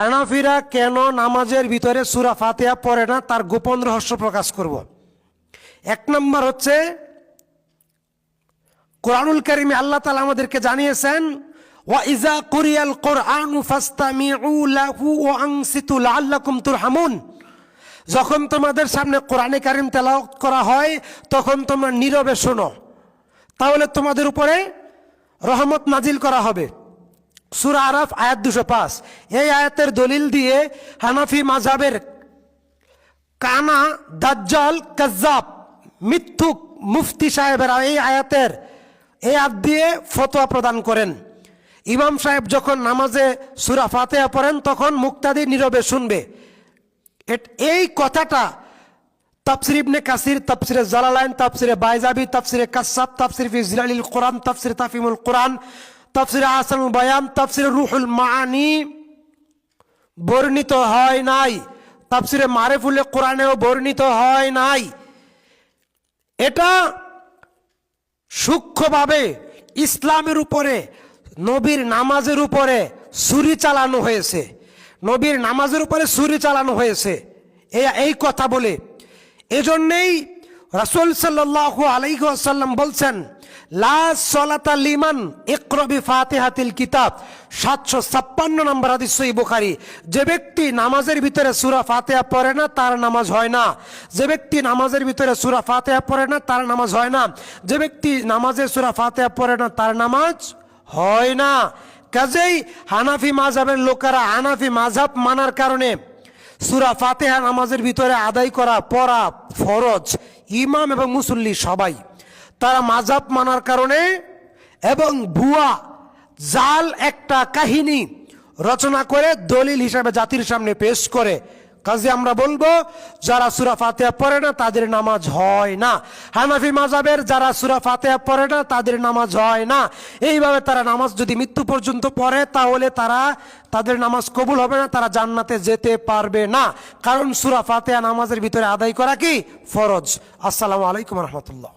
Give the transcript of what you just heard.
হানাফিরা কেন নামাজের ভিতরে সূরা ফাতিহা পড়ে না তার গোপন রহস্য প্রকাশ করব। এক নম্বর হচ্ছে, কোরআনুল কারীমে আল্লাহ তাআলা আমাদেরকে জানিয়েছেন, ওয়া ইযা কুরিয়াল কুরআনু ফাসতামিউ লাহু ওয়া আনসিতু লাআল্লাকুম তুরহামুন। যখন তোমাদের সামনে কোরআনে কারীম তেলাওয়াত করা হয় তখন তোমরা নীরবে শোনো, তাহলে তোমাদের উপরে রহমত নাজিল করা হবে। সূরা আরাফ আয়াত 205। এই আয়াতের দলিল দিয়ে হানাফি মাযহাবের কানা, দাজ্জাল, কাজ্জাব, মিথ্যুক মুফতি সাহেবেরা এই আয়াত দিয়ে ফতোয়া প্রদান করেন। ইমাম সাহেব যখন নামাজে সূরা ফাতিহা পড়েন তখন মুক্তাদি নীরবে শুনবে। এই কথাটা তাফসির ইবনে কাসির, তাফসিরে জালালাইন, তাফসিরে বাইজাবি, তাফসিরে কাসাব, তাফসির ফি জিলালিল কোরআন, তাফসির তাফহিমুল কোরআন, তাফসিরে আহসানুল বায়ান, তাফসিরে রুহুল মাআনি বর্ণিত হয় নাই। তাফসিরে মারিফুল কোরআনেও বর্ণিত হয় নাই। এটা সূক্ষ্মভাবে ইসলামের উপরে, নবীর নামাজের উপরে ছুরি চালানো হয়েছে। নবীর নামাজের উপরে ছুরি চালানো হয়েছে এই কথা বলে। এজন্যই রাসূল সাল্লাল্লাহু আলাইহি ওয়াসাল্লাম বলছেন, লা সালাতা লিমান ইকরা বিফাতিহাতিল কিতাব। 756 নম্বর হাদিস সহিহ বুখারী। যে ব্যক্তি নামাজের ভিতরে সূরা ফাতিহা পড়ে না তার নামাজ হয় না। যে ব্যক্তি নামাজের ভিতরে সূরা ফাতিহা পড়ে না তার নামাজ হয় না। যে ব্যক্তি নামাজে সূরা ফাতিহা পড়ে না তার নামাজ হয় না। কাজেই হানাফি মাযহাবের লোকেরা হানাফি মাযহাব মানার কারণে সূরা ফাতিহা নামাজের ভিতরে আদায় করা, পড়া ফরজ, ইমাম এবং মুসল্লি সবাই। তারা মাযহাব মানার কারণে এবং ভুয়া জাল একটা কাহিনী রচনা করে দলিল হিসাবে জাতির সামনে পেশ করে। কাজে আমরা বলবো, যারা সূরা ফাতিহা পড়ে না তাদের নামাজ হয় না। হানাফি মাযহাবের যারা সূরা ফাতিহা পড়ে না তাদের নামাজ হয় না। এইভাবে তারা নামাজ যদি মৃত্যু পর্যন্ত পড়ে তাহলে তাদের নামাজ কবুল হবে না, তারা জান্নাতে যেতে পারবে না। কারণ সূরা ফাতিহা নামাজের ভিতরে আদায় করা কি ফরজ। আসসালামু আলাইকুম রহমতুল্লাহ।